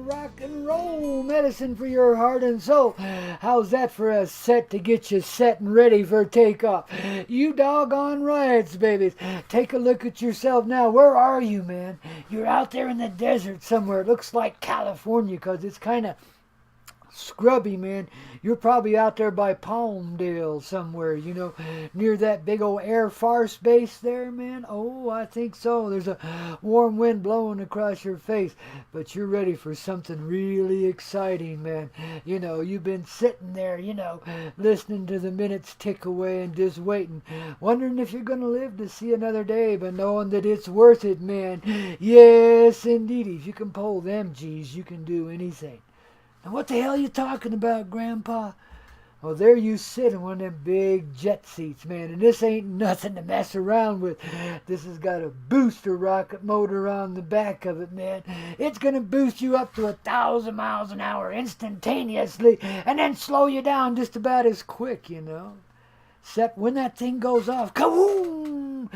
rock and roll medicine for your heart and soul. How's that for a set to get you set and ready for takeoff? You doggone rights, babies. Take a look at yourself now. Where are you, man? You're out there in the desert somewhere. It looks like California because it's kind of scrubby, man. You're probably out there by Palmdale somewhere, near that big old Air Force base there, man. Oh, I think so. There's a warm wind blowing across your face, but you're ready for something really exciting, man. You've been sitting there, listening to the minutes tick away and just waiting, wondering if you're going to live to see another day, but knowing that it's worth it, man. Yes, indeed. If you can pull them G's, you can do anything. Now, what the hell are you talking about, Grandpa? Well, there you sit in one of them big jet seats, man, and this ain't nothing to mess around with. This has got a booster rocket motor on the back of it, man. It's going to boost you up to 1,000 miles an hour instantaneously and then slow you down just about as quick, Except when that thing goes off, kaboom!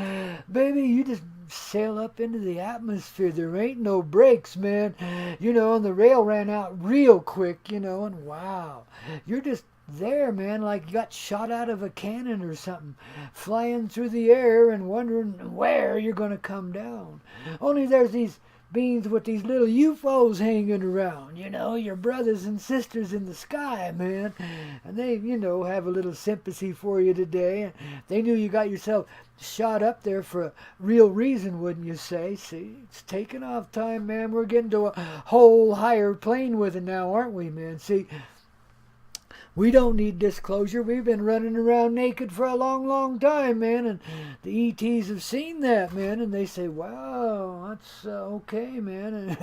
Baby, you just sail up into the atmosphere. There ain't no brakes, man. And the rail ran out real quick, and wow. You're just there, man, like you got shot out of a cannon or something, flying through the air and wondering where you're going to come down. Only there's these beings with these little UFOs hanging around, your brothers and sisters in the sky, man. And they, have a little sympathy for you today. And they knew you got yourself shot up there for a real reason, wouldn't you say? See, it's taking off time, man. We're getting to a whole higher plane with it now, aren't we, man? See, we don't need disclosure. We've been running around naked for a long, long time, man. And the ETs have seen that, man. And they say, wow, that's okay, man.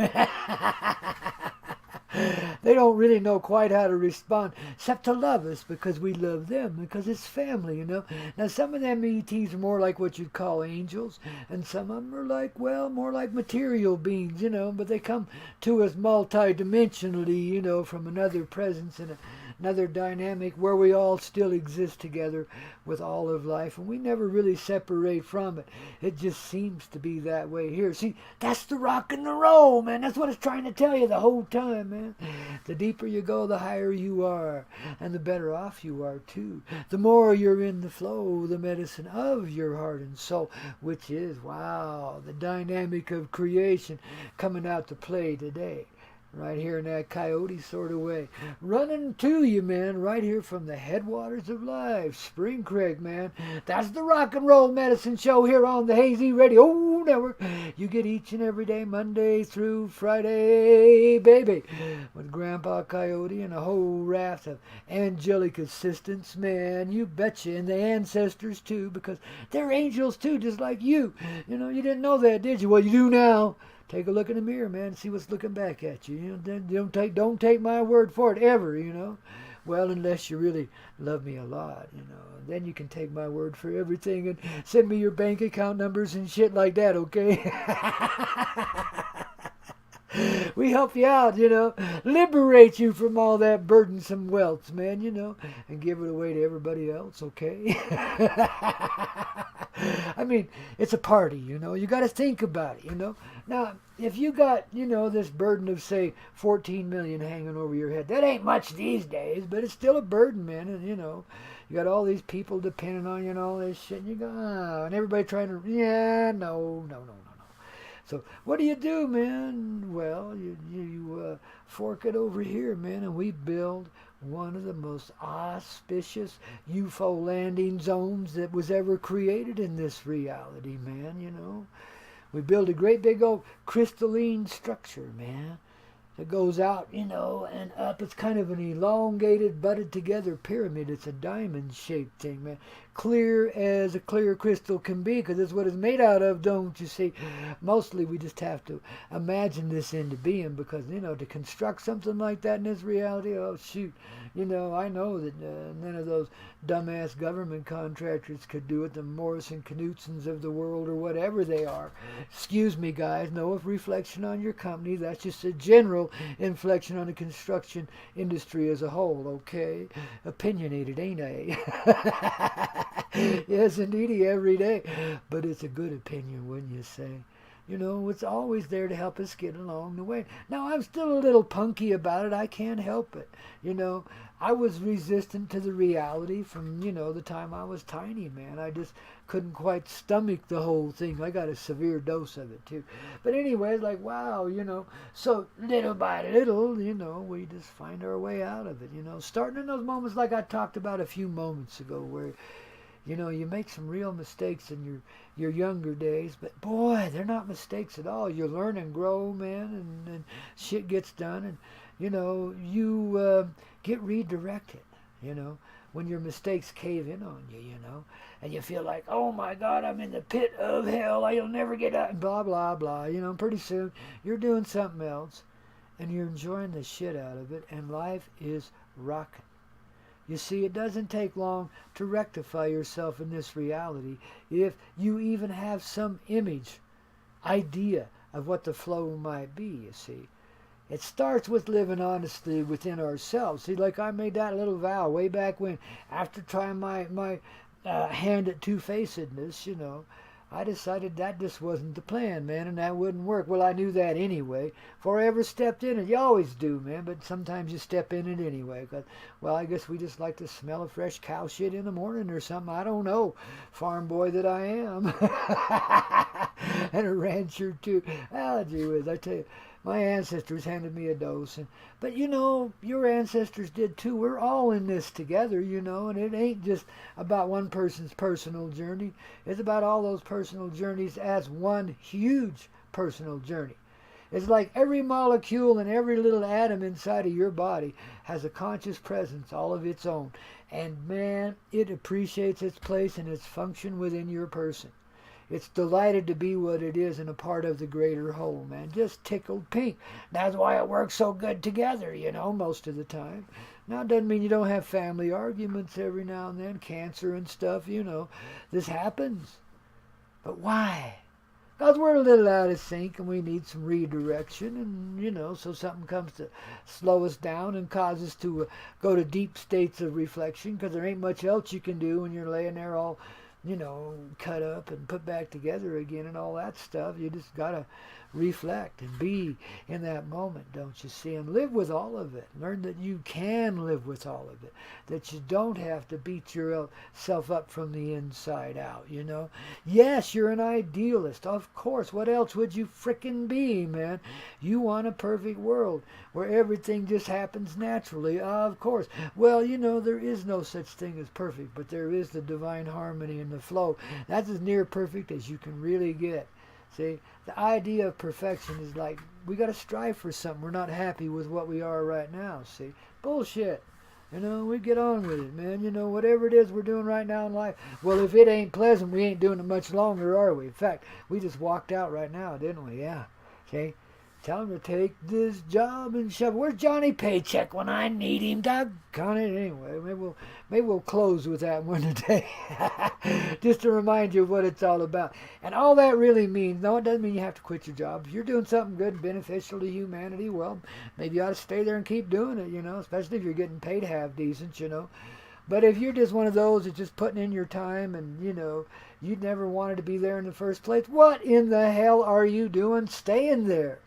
They don't really know quite how to respond, except to love us because we love them, because it's family, Now, some of them ETs are more like what you'd call angels, and some of them are like, more like material beings, but they come to us multidimensionally, from another presence and another dynamic where we all still exist together with all of life, and we never really separate from it. It just seems to be that way here. See, that's the rock and the roll, man. That's what it's trying to tell you the whole time, man. The deeper you go, the higher you are, and the better off you are, too. The more you're in the flow, the medicine of your heart and soul, which is, wow, the dynamic of creation coming out to play today. Right here in that Coyote sort of way. Running to you, man, right here from the headwaters of life. Spring Creek, man. That's the rock and roll medicine show here on the Hazy Radio Network. You get each and every day, Monday through Friday, baby. With Grandpa Coyote and a whole raft of angelic assistants, man. You betcha. And the ancestors, too, because they're angels, too, just like you. You didn't know that, did you? Well, you do now. Take a look in the mirror, man, and see what's looking back at you. Don't take my word for it ever, Well, unless you really love me a lot, Then you can take my word for everything and send me your bank account numbers and shit like that, okay? We help you out, liberate you from all that burdensome wealth, man, and give it away to everybody else, okay? I mean, it's a party, you got to think about it, Now, if you got, this burden of, say, 14 million hanging over your head, that ain't much these days, but it's still a burden, man, and, you got all these people depending on you and all this shit, and you go, and everybody trying to, no. So what do, man? Well, you fork it over here, man, and we build one of the most auspicious UFO landing zones that was ever created in this reality, man, We build a great big old crystalline structure, man, that goes out, and up. It's kind of an elongated, butted together pyramid. It's a diamond-shaped thing, man. Clear as a clear crystal can be, because that's what it's made out of, don't you see? Mostly we just have to imagine this into being, because, to construct something like that in this reality, oh, shoot. I know that none of those dumbass government contractors could do it, the Morrison Knutsons of the world or whatever they are. Excuse me, guys, no reflection on your company. That's just a general inflection on the construction industry as a whole, okay? Opinionated, ain't I? Yes, indeedy, every day. But it's a good opinion, wouldn't you say? You know, it's always there to help us get along the way. Now, I'm still a little punky about it. I can't help it. You know, I was resistant to the reality from, the time I was tiny, man. I just couldn't quite stomach the whole thing. I got a severe dose of it, too. But anyway, it's like, wow, so little by little, we just find our way out of it, starting in those moments like I talked about a few moments ago where, you make some real mistakes in your younger days, but boy, they're not mistakes at all. You learn and grow, man, and shit gets done, and you get redirected, when your mistakes cave in on you, and you feel like, oh my God, I'm in the pit of hell, I'll never get out, and blah, blah, blah, pretty soon you're doing something else, and you're enjoying the shit out of it, and life is rocking. You see, it doesn't take long to rectify yourself in this reality if you even have some idea of what the flow might be, you see. It starts with living honestly within ourselves. See, like I made that little vow way back when, after trying my hand at two-facedness, I decided that just wasn't the plan, man, and that wouldn't work. Well, I knew that anyway, before I ever stepped in it. You always do, man, but sometimes you step in it anyway. Well, I guess we just like to smell a fresh cow shit in the morning or something. I don't know, farm boy that I am. And a rancher, too. Ah, gee whiz, I tell you. My ancestors handed me a dose. But, your ancestors did too. We're all in this together, and it ain't just about one person's personal journey. It's about all those personal journeys as one huge personal journey. It's like every molecule and every little atom inside of your body has a conscious presence all of its own. And, man, it appreciates its place and its function within your person. It's delighted to be what it is and a part of the greater whole, man. Just tickled pink. That's why it works so good together, most of the time. Now, it doesn't mean you don't have family arguments every now and then, cancer and stuff, This happens. But why? Because we're a little out of sync and we need some redirection, and, so something comes to slow us down and cause us to go to deep states of reflection, because there ain't much else you can do when you're laying there all cut up and put back together again and all that stuff. You just got to reflect and be in that moment, don't you see? And live with all of it. Learn that you can live with all of it. That you don't have to beat yourself up from the inside out, Yes, you're an idealist. Of course. What else would you frickin' be, man? You want a perfect world where everything just happens naturally. Of course. Well, there is no such thing as perfect, but there is the divine harmony and the flow. That's as near perfect as you can really get. See, the idea of perfection is like, we got to strive for something. We're not happy with what we are right now, see. Bullshit. We get on with it, man. Whatever it is we're doing right now in life. Well, if it ain't pleasant, we ain't doing it much longer, are we? In fact, we just walked out right now, didn't we? Yeah. See? Tell him to take this job and shove. Where's Johnny Paycheck when I need him? Doggone it. Anyway, maybe we'll close with that one today. Just to remind you of what it's all about. And all that really means, no, it doesn't mean you have to quit your job. If you're doing something good and beneficial to humanity, well, maybe you ought to stay there and keep doing it, especially if you're getting paid half decent, But if you're just one of those that's just putting in your time and, you'd never wanted to be there in the first place, what in the hell are you doing staying there?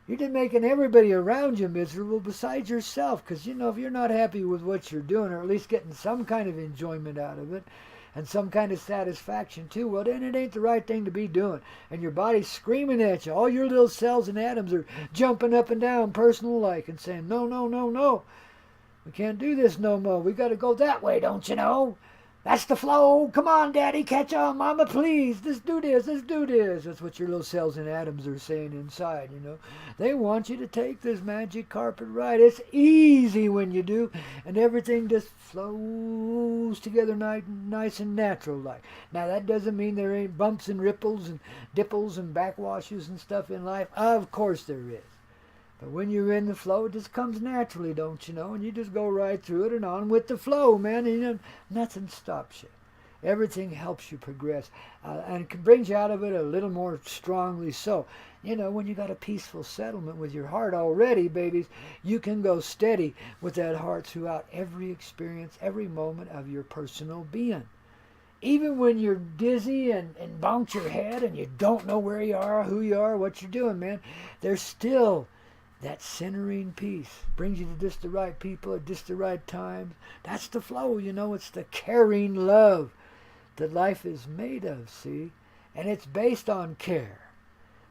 You're just making everybody around you miserable besides yourself, because, if you're not happy with what you're doing, or at least getting some kind of enjoyment out of it, and some kind of satisfaction too, well, then it ain't the right thing to be doing. And your body's screaming at you. All your little cells and atoms are jumping up and down personal-like and saying, no, no, no, no. We can't do this no more. We got to go that way, don't you know? That's the flow. Come on, Daddy, catch on. Mama, please. Let's do this. Let's do this. That's what your little cells and atoms are saying inside, They want you to take this magic carpet ride. It's easy when you do, and everything just flows together nice and natural-like. Now, that doesn't mean there ain't bumps and ripples and dipples and backwashes and stuff in life. Of course there is. But when you're in the flow, it just comes naturally, don't you know? And you just go right through it and on with the flow, man. And nothing stops you. Everything helps you progress. And brings you out of it a little more strongly so. When you got a peaceful settlement with your heart already, babies, you can go steady with that heart throughout every experience, every moment of your personal being. even when you're dizzy and bounce your head and you don't know where you are, who you are, what you're doing, man, there's still that centering peace. Brings you to just the right people at just the right time. That's the flow, it's the caring love that life is made of, see? And it's based on care.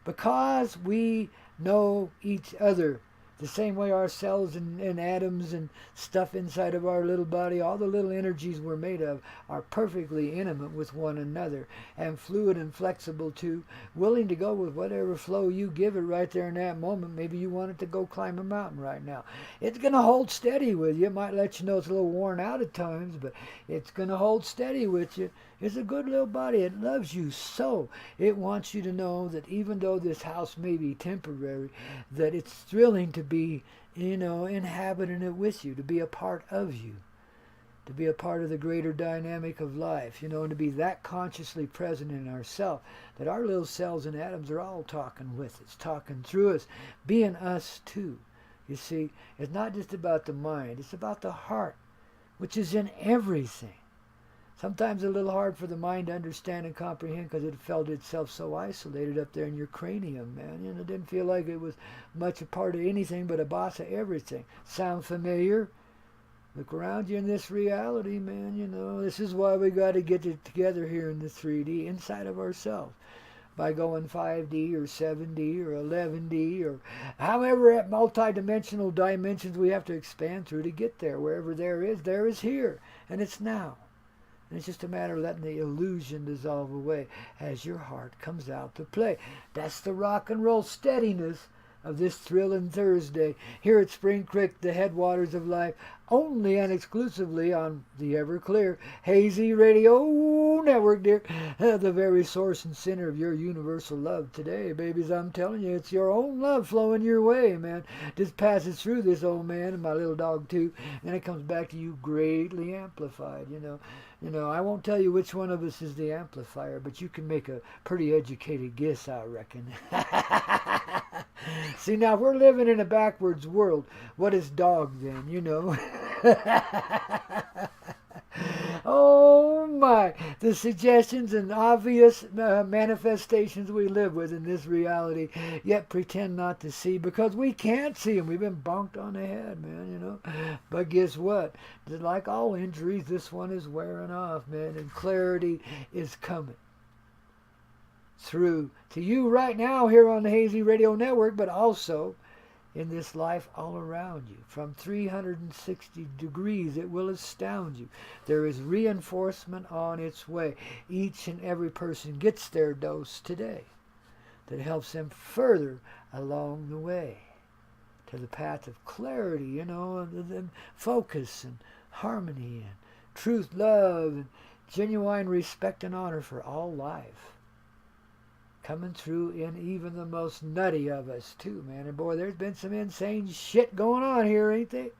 Because we know each other the same way our cells and atoms and stuff inside of our little body, all the little energies we're made of, are perfectly intimate with one another and fluid and flexible too, willing to go with whatever flow you give it right there in that moment. Maybe you want it to go climb a mountain right now. It's going to hold steady with you. It might let you know it's a little worn out at times, but it's going to hold steady with you. It's a good little body. It loves you so. It wants you to know that even though this house may be temporary, that it's thrilling to be, inhabiting it with you, to be a part of you, to be a part of the greater dynamic of life, and to be that consciously present in ourselves, that our little cells and atoms are all talking with us, talking through us, being us too. You see, it's not just about the mind, it's about the heart, which is in everything. Sometimes a little hard for the mind to understand and comprehend because it felt itself so isolated up there in your cranium, man. It didn't feel like it was much a part of anything but a boss of everything. Sound familiar? Look around you in this reality, man. This is why we got to get it together here in the 3D, inside of ourselves. By going 5D or 7D or 11D or however at multi-dimensional dimensions we have to expand through to get there. Wherever there is here. And it's now. And it's just a matter of letting the illusion dissolve away as your heart comes out to play. That's the rock and roll steadiness of this thrilling Thursday here at Spring Creek, the headwaters of life, only and exclusively on the ever-clear Hazy Radio Network, dear. The very source and center of your universal love today, babies. I'm telling you, it's your own love flowing your way, man. Just passes through this old man and my little dog, too, and it comes back to you greatly amplified, I won't tell you which one of us is the amplifier, but you can make a pretty educated guess, I reckon. See, now we're living in a backwards world. What is dog then, Oh my, the suggestions and obvious manifestations we live with in this reality, yet pretend not to see because we can't see them. We've been bonked on the head, man, But guess what? Like all injuries, this one is wearing off, man, and clarity is coming through to you right now here on the Hazy Radio Network, but also in this life all around you. From 360 degrees, it will astound you. There is reinforcement on its way. Each and every person gets their dose today that helps them further along the way to the path of clarity, and focus and harmony and truth, love, and genuine respect and honor for all life. Coming through in even the most nutty of us too, man. And boy, there's been some insane shit going on here, ain't there?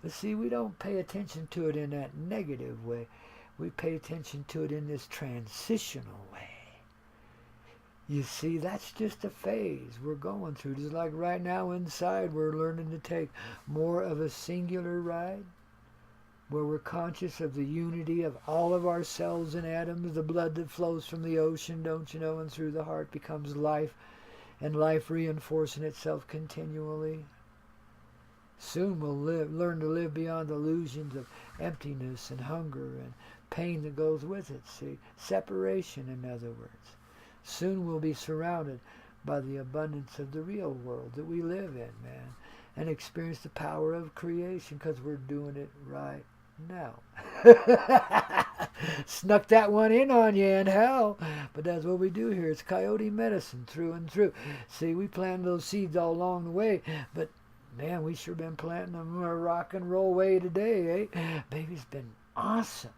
But see, we don't pay attention to it in that negative way. We pay attention to it in this transitional way. You see, that's just a phase we're going through. Just like right now inside, we're learning to take more of a singular ride, where we're conscious of the unity of all of our cells and atoms, the blood that flows from the ocean, don't you know, and through the heart becomes life, and life reinforcing itself continually. Soon we'll learn to live beyond illusions of emptiness and hunger and pain that goes with it, see? Separation, in other words. Soon we'll be surrounded by the abundance of the real world that we live in, man, and experience the power of creation because we're doing it right now. Snuck that one in on you in hell, but that's what we do here. It's coyote medicine through and through. See, we planted those seeds all along the way, but man, we sure been planting them a rock and roll way today, eh? Baby, it's been awesome.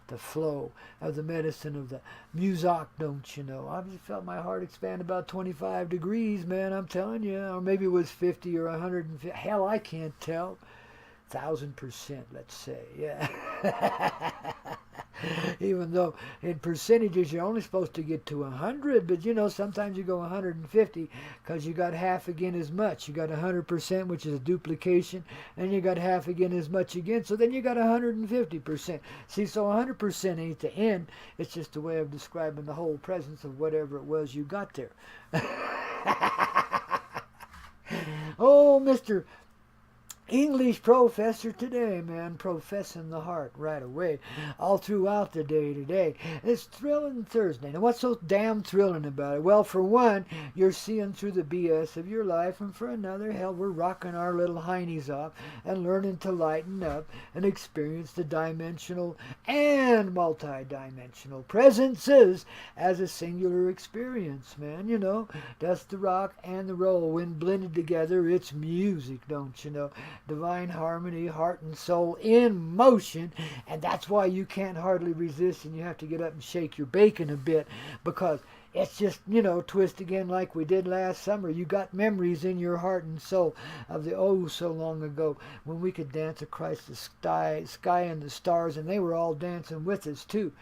The flow of the medicine of the music, don't you know? I just felt my heart expand about 25 degrees, man, I'm telling you. Or maybe it was 50 or 150. Hell, I can't tell. 1,000%, let's say, yeah. Even though in percentages you're only supposed to get to 100, but sometimes you go 150 because you got half again as much. You got 100%, which is a duplication, and you got half again as much again, so then you got 150%. See, so 100% ain't the end. It's just a way of describing the whole presence of whatever it was you got there. Oh, Mr. English professor today, man, professing the heart right away, all throughout the day today. It's Thrilling Thursday. Now, what's so damn thrilling about it? Well, for one, you're seeing through the BS of your life, and for another, hell, we're rocking our little heinies off and learning to lighten up and experience the dimensional and multi-dimensional presences as a singular experience, man. That's the rock and the roll. When blended together, it's music, don't you know? Divine harmony, heart and soul in motion, and that's why you can't hardly resist, and you have to get up and shake your bacon a bit, because it's just, twist again like we did last summer. You got memories in your heart and soul of the so long ago when we could dance across the sky and the stars, and they were all dancing with us too.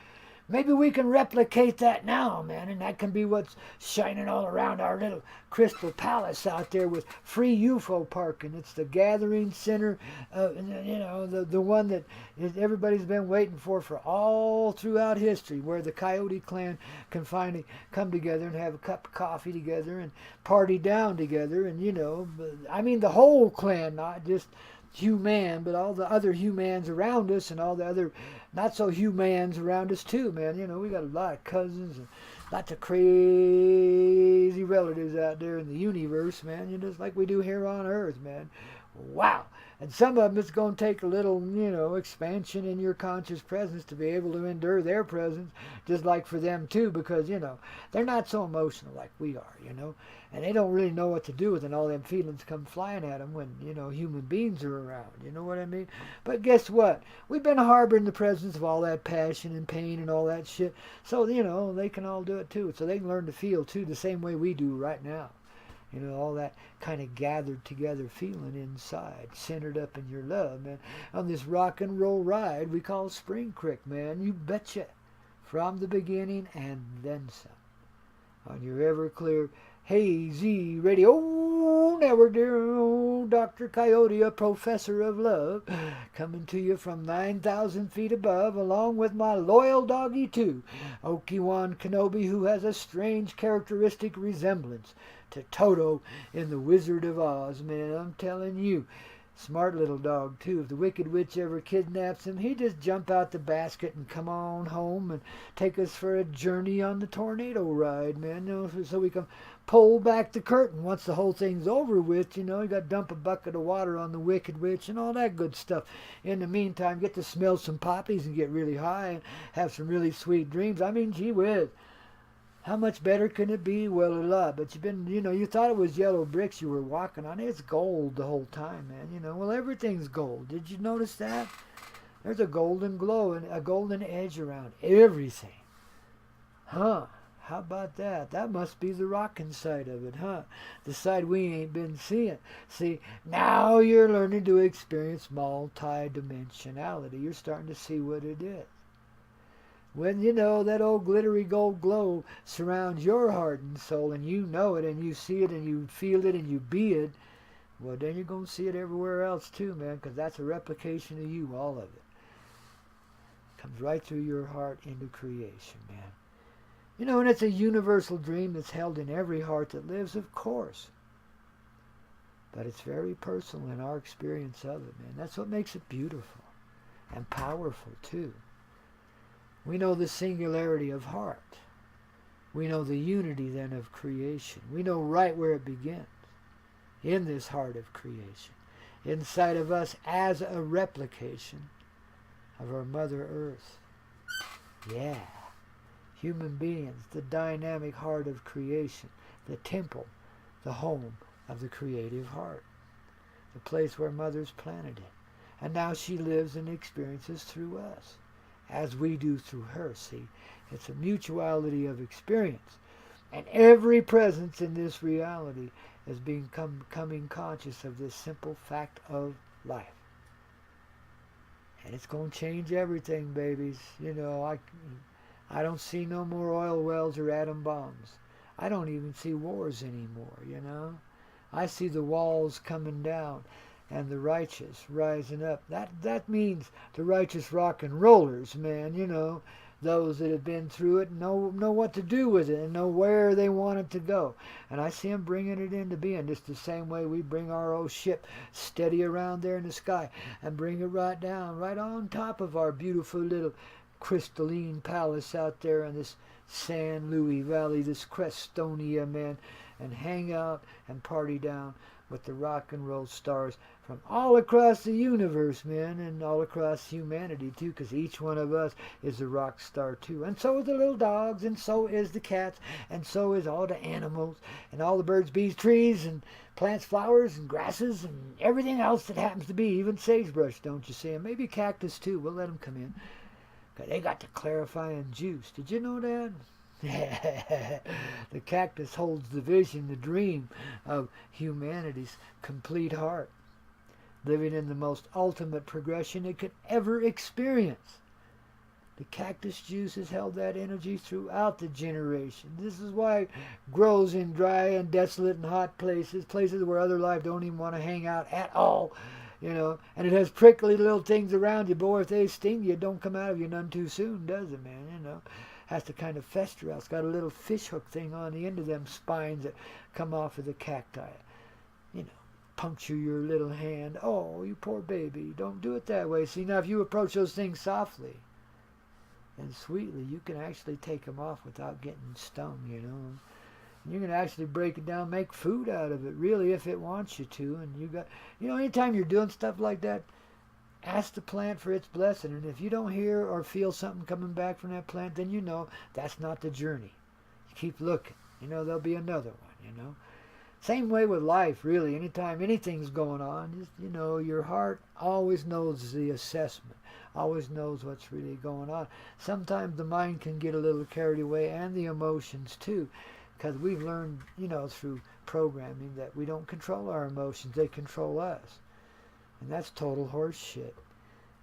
Maybe we can replicate that now, man, and that can be what's shining all around our little crystal palace out there with free UFO parking. It's the gathering center, the one that everybody's been waiting for all throughout history, where the Coyote clan can finally come together and have a cup of coffee together and party down together, and I mean the whole clan, not just human, but all the other humans around us and all the other not so humans around us too, man. We got a lot of cousins and lots of crazy relatives out there in the universe, man. Just like we do here on Earth, man. Wow. And some of them, it's going to take a little, expansion in your conscious presence to be able to endure their presence, just like for them too, because, they're not so emotional like we are, and they don't really know what to do with it, and all them feelings come flying at them when, human beings are around, you know what I mean? But guess what? We've been harboring the presence of all that passion and pain and all that shit, so, they can all do it too, so they can learn to feel too the same way we do right now. All that kind of gathered together feeling inside, centered up in your love, man. On this rock and roll ride we call Spring Creek, man. You betcha. From the beginning and then some. On your Everclear Hazy Radio Network, dear old Dr. Coyote, a professor of love, coming to you from 9,000 feet above, along with my loyal doggy too, Obi-Wan Kenobi, who has a strange characteristic resemblance to Toto in The Wizard of Oz, man. I'm telling you. Smart little dog, too. If the Wicked Witch ever kidnaps him, he'd just jump out the basket and come on home and take us for a journey on the tornado ride, man. So we can pull back the curtain once the whole thing's over with. You got to dump a bucket of water on the Wicked Witch and all that good stuff. In the meantime, get to smell some poppies and get really high and have some really sweet dreams. I mean, gee whiz. How much better can it be? Well, a lot. But you thought it was yellow bricks you were walking on. It's gold the whole time, man. Well, everything's gold. Did you notice that? There's a golden glow and a golden edge around everything. Huh? How about that? That must be the rockin' side of it, huh? The side we ain't been seeing. See, now you're learning to experience multi-dimensionality. You're starting to see what it is. When that old glittery gold glow surrounds your heart and soul, and you know it, and you see it, and you feel it, and you be it, well, then you're going to see it everywhere else too, man, because that's a replication of you, all of it. Comes right through your heart into creation, man. And it's a universal dream that's held in every heart that lives, of course. But it's very personal in our experience of it, man. That's what makes it beautiful and powerful, too. We know the singularity of heart. We know the unity then of creation. We know right where it begins, in this heart of creation, inside of us as a replication of our Mother Earth. Yeah, human beings, the dynamic heart of creation, the temple, the home of the creative heart, the place where Mother's planted it. And now she lives and experiences through us, as we do through her. See, it's a mutuality of experience. And every presence in this reality is becoming conscious of this simple fact of life. And it's going to change everything, babies. I don't see no more oil wells or atom bombs. I don't even see wars anymore. I see the walls coming down and the righteous rising up. That means the righteous rock and rollers, man. Those that have been through it know what to do with it and know where they want it to go. And I see them bringing it into being just the same way we bring our old ship steady around there in the sky and bring it right down, right on top of our beautiful little crystalline palace out there in this San Luis Valley, this Crestonia, man, and hang out and party down with the rock and roll stars from all across the universe, man, and all across humanity, too, because each one of us is a rock star, too. And so is the little dogs, and so is the cats, and so is all the animals, and all the birds, bees, trees, and plants, flowers, and grasses, and everything else that happens to be, even sagebrush, don't you see? And maybe cactus, too. We'll let them come in. Because they got the clarifying juice. Did you know that? The cactus holds the vision, the dream of humanity's complete heart, living in the most ultimate progression it could ever experience. The cactus juice has held that energy throughout the generation. This is why it grows in dry and desolate and hot places where other life don't even want to hang out at all. And it has prickly little things around you. Boy, if they sting you, it don't come out of you none too soon, does it, man? Has to kind of fester out. It's got a little fish hook thing on the end of them spines that come off of the cacti. Puncture your little hand. Oh, you poor baby. Don't do it that way. See, now if you approach those things softly and sweetly, you can actually take them off without getting stung, And you can actually break it down, make food out of it, really, if it wants you to. And anytime you're doing stuff like that, ask the plant for its blessing. And if you don't hear or feel something coming back from that plant, then that's not the journey. Keep looking. There'll be another one, Same way with life, really. Anytime anything's going on, your heart always knows the assessment, always knows what's really going on. Sometimes the mind can get a little carried away, and the emotions too, because we've learned, through programming that we don't control our emotions, they control us. And that's total horse shit.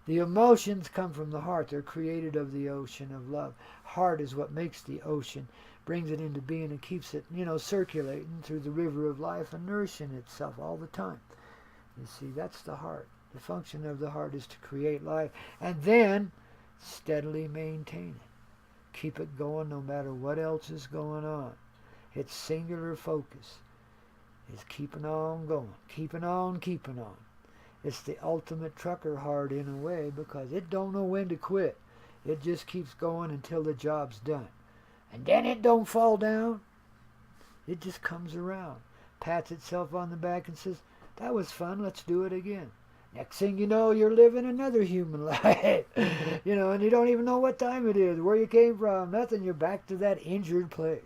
The emotions come from the heart. They're created of the ocean of love. Heart is what makes the ocean, brings it into being and keeps it, circulating through the river of life and nourishing itself all the time. You see, that's the heart. The function of the heart is to create life and then steadily maintain it. Keep it going no matter what else is going on. Its singular focus is keeping on going, keeping on, keeping on. It's the ultimate trucker heart in a way because it don't know when to quit. It just keeps going until the job's done. And then it don't fall down. It just comes around, pats itself on the back and says, that was fun, let's do it again. Next thing you know, you're living another human life. And you don't even know what time it is, where you came from, nothing. You're back to that injured place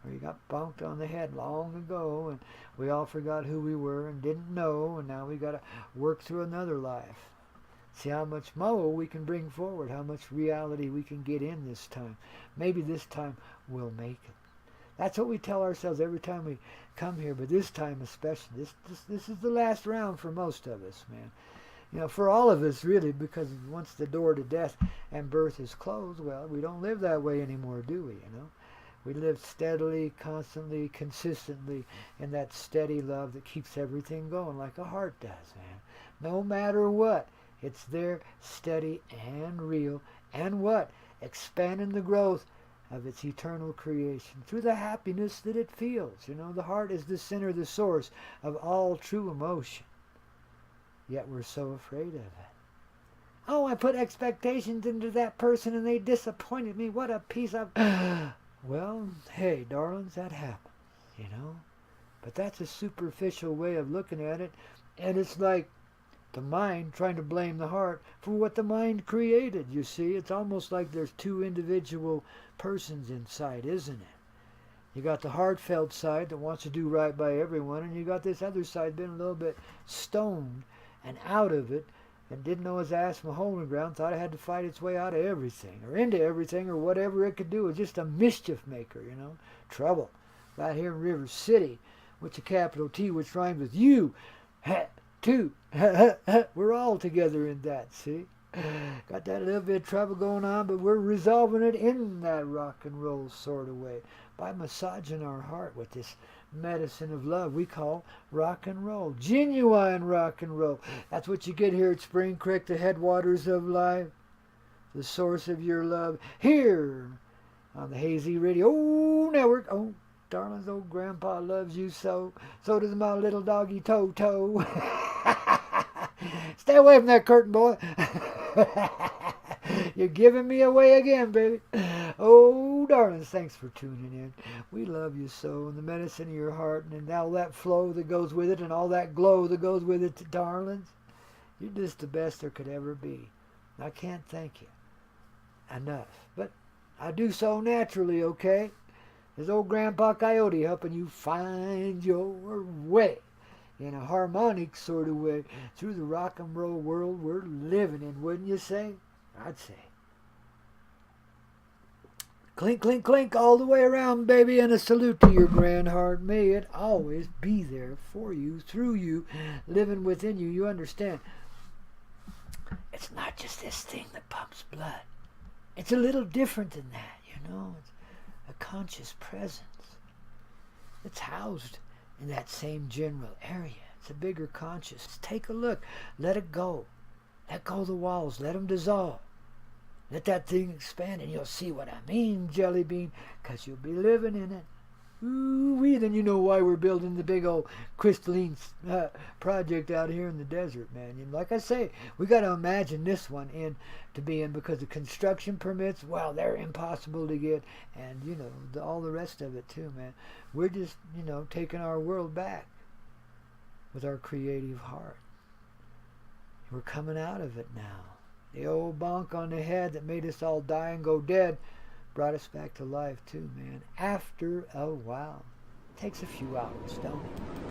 where you got bonked on the head long ago and we all forgot who we were and didn't know, and now we got to work through another life. See how much more we can bring forward, how much reality we can get in this time. Maybe this time we'll make it. That's what we tell ourselves every time we come here, but this time especially. This is the last round for most of us, man. For all of us, really, because once the door to death and birth is closed, well, we don't live that way anymore, do we, We live steadily, constantly, consistently in that steady love that keeps everything going like a heart does, man. No matter what, it's there, steady and real, and what? Expanding the growth of its eternal creation through the happiness that it feels. The heart is the center, the source of all true emotion. Yet we're so afraid of it. Oh, I put expectations into that person and they disappointed me. What a piece of... Well, hey, darlings, that happens, But that's a superficial way of looking at it. And it's like the mind trying to blame the heart for what the mind created, you see. It's almost like there's two individual persons inside, isn't it? You got the heartfelt side that wants to do right by everyone, and you got this other side been a little bit stoned and out of it and didn't know his ass from a hole in the ground, thought it had to fight its way out of everything or into everything or whatever it could do. It was just a mischief maker, Trouble. Right here in River City, with a capital T, which rhymes with you, too. We're all together in that, see? Got that little bit of trouble going on, but we're resolving it in that rock and roll sort of way by massaging our heart with this medicine of love we call rock and roll. Genuine rock and roll. That's what you get here at Spring Creek, the headwaters of life, the source of your love, here on the Hazy Radio Network. Oh, darlings, old Grandpa loves you so. So does my little doggy Toto. Stay away from that curtain, boy. You're giving me away again, baby. Oh, darlings, thanks for tuning in. We love you so, and the medicine of your heart, and all that flow that goes with it, and all that glow that goes with it, darlings. You're just the best there could ever be. I can't thank you enough, but I do so naturally, okay? There's old Grandpa Coyote helping you find your way in a harmonic sort of way through the rock and roll world we're living in, wouldn't you say? I'd say. Clink, clink, clink all the way around, baby, and a salute to your grand heart. May it always be there for you, through you, living within you. You understand? It's not just this thing that pumps blood. It's a little different than that, you know. It's a conscious presence. It's housed in that same general area. It's a bigger conscious. Take a look. Let it go. Let go of the walls. Let them dissolve. Let that thing expand, and you'll see what I mean, Jelly Bean, because you'll be living in it. Ooh-wee, then you know why we're building the big old crystalline project out here in the desert, man. And like I say, we got to imagine this one to be in, because the construction permits, well, they're impossible to get, and, you know, all the rest of it too, man. We're just, you know, taking our world back with our creative heart. We're coming out of it now. The old bonk on the head that made us all die and go dead brought us back to life too, man. After a while. It takes a few hours, don't it?